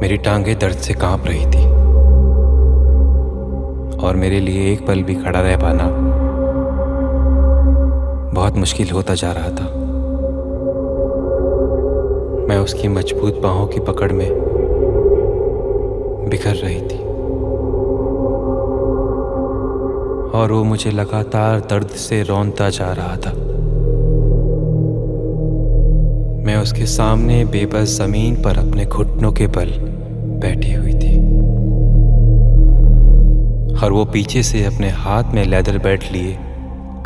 मेरी टांगें दर्द से कांप रही थी और मेरे लिए एक पल भी खड़ा रह पाना बहुत मुश्किल होता जा रहा था। मैं उसकी मजबूत बाहों की पकड़ में बिखर रही थी और वो मुझे लगातार दर्द से रौंदता जा रहा था। मैं उसके सामने बेबस जमीन पर अपने घुटनों के बल बैठी हुई थी और वो पीछे से अपने हाथ में लेदर बेल्ट लिए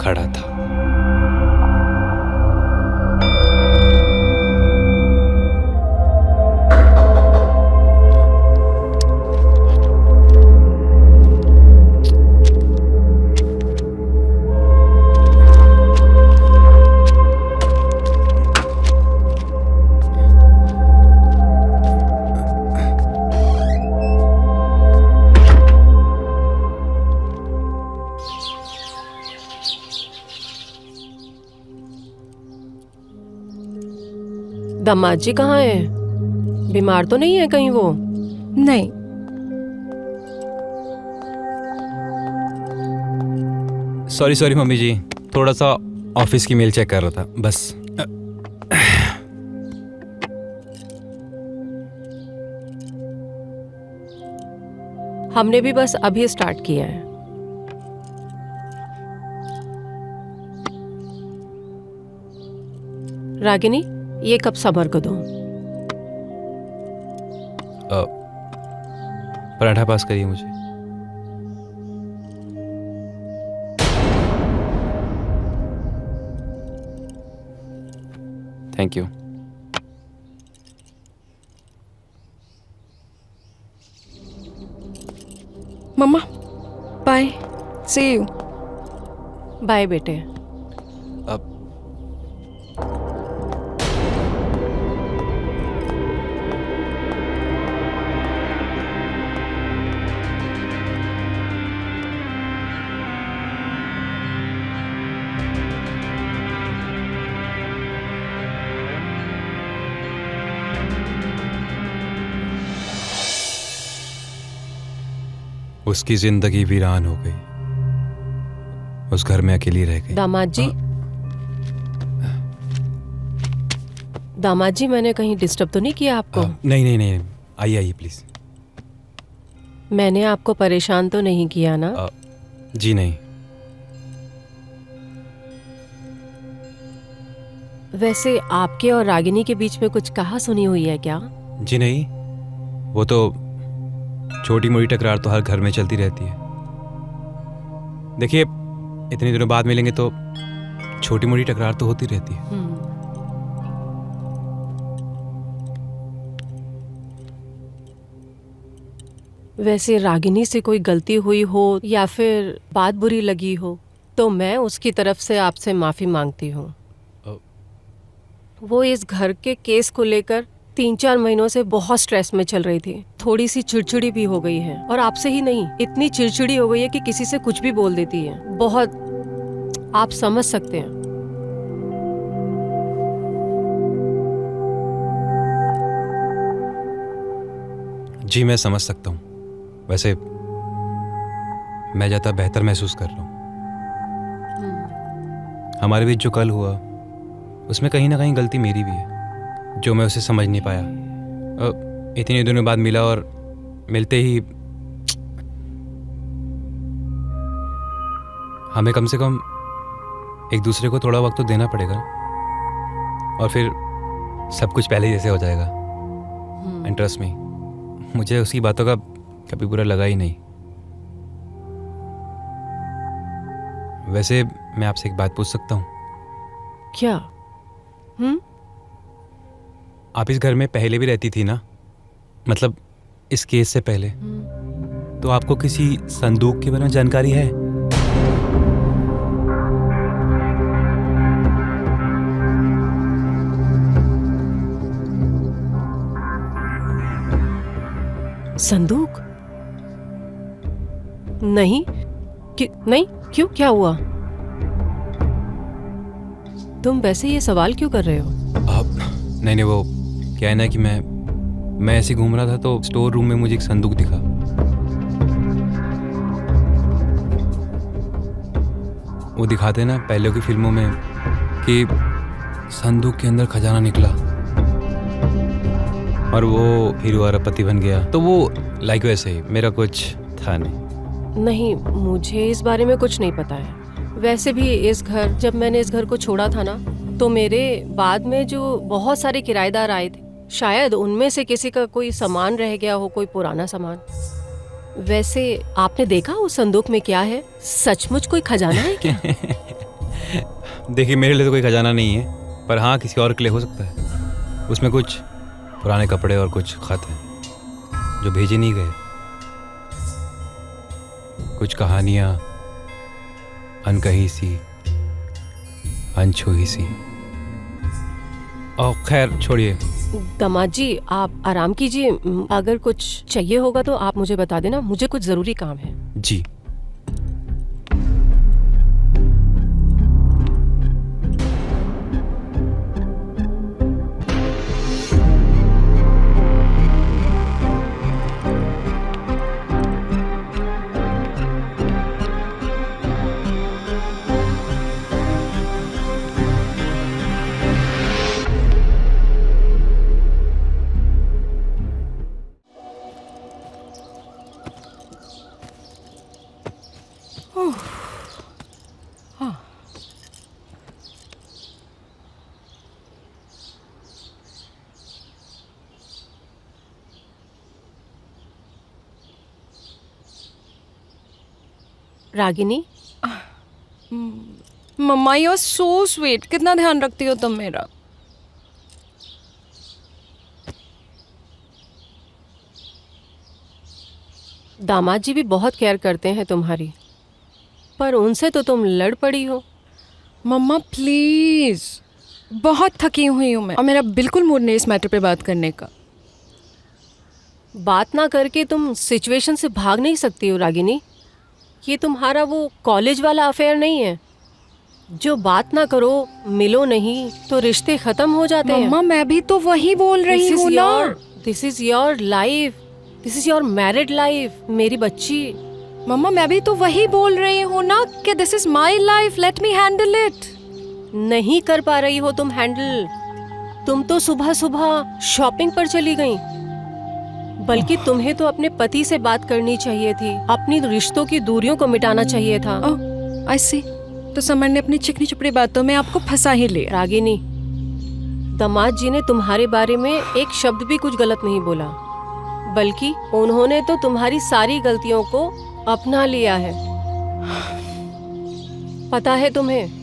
खड़ा था। दामाद जी कहाँ है? बीमार तो नहीं है कहीं वो? नहीं, सॉरी मम्मी जी, थोड़ा सा ऑफिस की मेल चेक कर रहा था बस। हमने भी बस अभी स्टार्ट किया है। रागिनी, ये कप समर को दो। पराठा पास करिए मुझे। Thank you. मम्मा बाय, सी यू। बाय बेटे। अब उसकी जिंदगी वीरान हो गई, उस घर में अकेली रह गई। दामाद जी, दामाद जी, मैंने कहीं डिस्टर्ब तो नहीं किया आपको? नहीं, आइए प्लीज। मैंने आपको परेशान तो नहीं किया ना? जी नहीं। वैसे आपके और रागिनी के बीच में कुछ कहा सुनी हुई है क्या? जी नहीं, वो तो छोटी मोटी टकरार तो हर घर में चलती रहती है। देखिए, इतने दिनों बाद मिलेंगे तो छोटी मोटी टकरार तो होती रहती है। वैसे रागिनी से कोई गलती हुई हो या फिर बात बुरी लगी हो तो मैं उसकी तरफ से आपसे माफी मांगती हूँ। वो इस घर के केस को लेकर 3-4 महीनों से बहुत स्ट्रेस में चल रही थी। थोड़ी सी चिड़चिड़ी भी हो गई है और आपसे ही नहीं, इतनी चिड़चिड़ी हो गई है कि किसी से कुछ भी बोल देती है। बहुत, आप समझ सकते हैं। जी मैं समझ सकता हूँ। वैसे मैं ज़्यादा बेहतर महसूस कर रहा हूँ। हमारे बीच जो कल हुआ उसमें कहीं ना कहीं गलती मेरी भी है, जो मैं उसे समझ नहीं पाया। इतने दिनों बाद मिला और मिलते ही हमें कम से कम एक दूसरे को थोड़ा वक्त तो देना पड़ेगा और फिर सब कुछ पहले जैसे हो जाएगा। एंड ट्रस्ट मी, मुझे उसकी बातों का कभी बुरा लगा ही नहीं। वैसे मैं आपसे एक बात पूछ सकता हूँ? क्या? आप इस घर में पहले भी रहती थी ना, मतलब इस केस से पहले? तो आपको किसी संदूक के बारे में जानकारी है? संदूक? नहीं। नहीं, क्यों, क्या हुआ? तुम वैसे ये सवाल क्यों कर रहे हो? नहीं, वो क्या है ना कि मैं ऐसे घूम रहा था तो स्टोर रूम में मुझे एक संदूक दिखा। वो दिखाते ना पहले की फिल्मों में कि संदूक के अंदर खजाना निकला और वो हीरो अरबपति बन गया। तो वो लाइक वैसे ही मेरा कुछ था नहीं। नहीं, मुझे इस बारे में कुछ नहीं पता है। वैसे भी जब मैंने इस घर को छोड़ा था ना, तो मेरे बाद में जो बहुत सारे किराएदार आए थे, शायद उनमें से किसी का कोई सामान रह गया हो, कोई पुराना सामान। वैसे आपने देखा उस संदूक में क्या है? सचमुच कोई खजाना है क्या? देखिए, मेरे लिए तो कोई खजाना नहीं है, पर हाँ किसी और के लिए हो सकता है। उसमें कुछ पुराने कपड़े और कुछ खत हैं जो भेजे नहीं गए, कुछ कहानियाँ अनकही सी, अनछुई सी। और खैर छोड़िए। दामाद जी, आप आराम कीजिए। अगर कुछ चाहिए होगा तो आप मुझे बता देना, मुझे कुछ जरूरी काम है। जी। रागिनी, मम्मा यू आर सो स्वीट, कितना ध्यान रखती हो तुम मेरा। दामाद जी भी बहुत केयर करते हैं तुम्हारी, पर उनसे तो तुम लड़ पड़ी हो। मम्मा प्लीज, बहुत थकी हुई हूँ मैं और मेरा बिल्कुल मूड नहीं इस मैटर पे बात करने का। बात ना करके तुम सिचुएशन से भाग नहीं सकती हो रागिनी। ये तुम्हारा वो कॉलेज वाला अफेयर नहीं है जो बात ना करो, मिलो नहीं तो रिश्ते खत्म हो जाते हैं। मम्मा मैं भी तो वही बोल रही हूँ ना। This is your life, this is your married life मेरी बच्ची। मम्मा मैं भी तो वही बोल रही हूँ ना कि this is my life, let me handle it. नहीं कर पा रही हो तुम हैंडल। तुम तो सुबह सुबह शॉपिंग पर चली गई, बल्कि तुम्हें तो अपने पति से बात करनी चाहिए थी, अपनी रिश्तों की दूरियों को मिटाना चाहिए था। आई सी, तो समर ने अपनी चिकनी चुपड़ी बातों में आपको फंसा ही लिया। रागिनी, दामाद जी ने तुम्हारे बारे में एक शब्द भी कुछ गलत नहीं बोला, बल्कि उन्होंने तो तुम्हारी सारी गलतियों को अपना लिया है। पता है तुम्हें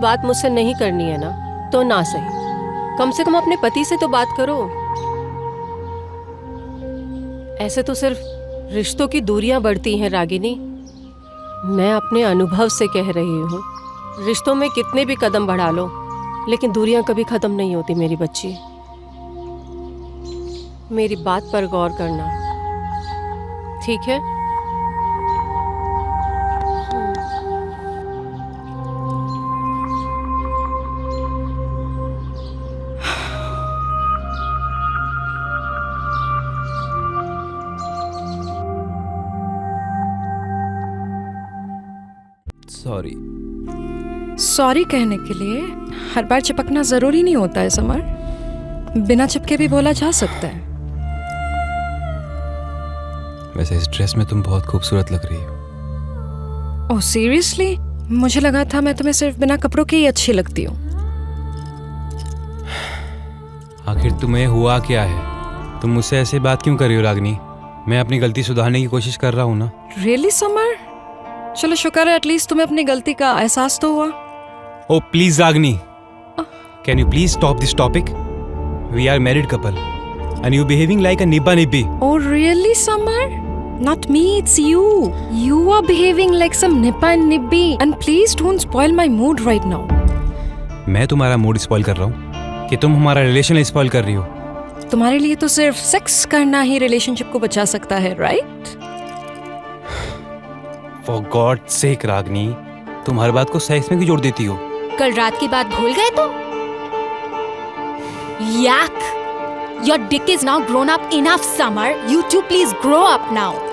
बात मुझसे नहीं करनी है ना, तो ना सही, कम से कम अपने पति से तो बात करो। ऐसे तो सिर्फ रिश्तों की दूरियां बढ़ती हैं रागिनी। मैं अपने अनुभव से कह रही हूँ, रिश्तों में कितने भी कदम बढ़ा लो, लेकिन दूरियां कभी खत्म नहीं होती मेरी बच्ची। मेरी बात पर गौर करना, ठीक है? सॉरी कहने के लिए हर बार चिपकना जरूरी नहीं होता है समर, बिना चिपके भी बोला जा सकता है। वैसे इस ड्रेस में तुम बहुत खूबसूरत लग रही हो। Oh seriously? मुझे लगा था मैं तुम्हें सिर्फ बिना कपड़ों के ही अच्छी लगती हूँ। आखिर तुम्हें हुआ क्या है? तुम मुझसे ऐसे बात क्यों कर रही हो रागिनी? मैं अपनी गलती सुधारने की कोशिश कर रहा हूँ ना। Really summer? चलो शुक्र है एटलीस्ट तुम्हें अपनी गलती का एहसास तो हुआ। Oh please Ragini, can you please stop this topic? We are married couple and you behaving like a nibba nibbi. Oh really Samar? Not me, it's you. You are behaving like some nibba and nibbi and please don't spoil my mood right now. मैं तुम्हारा mood spoil कर रहा हूँ कि तुम हमारा relation spoil कर रही हो? तुम्हारे लिए तो सिर्फ सेक्स करना ही रिलेशनशिप को बचा सकता है, राइट? For God's sake रागनी, तुम हर बात को सेक्स में क्यों जोड़ देती हो? कल रात की बात भूल गए तुम? Yak! Your dick is now grown up enough, Summer. You two please grow up now.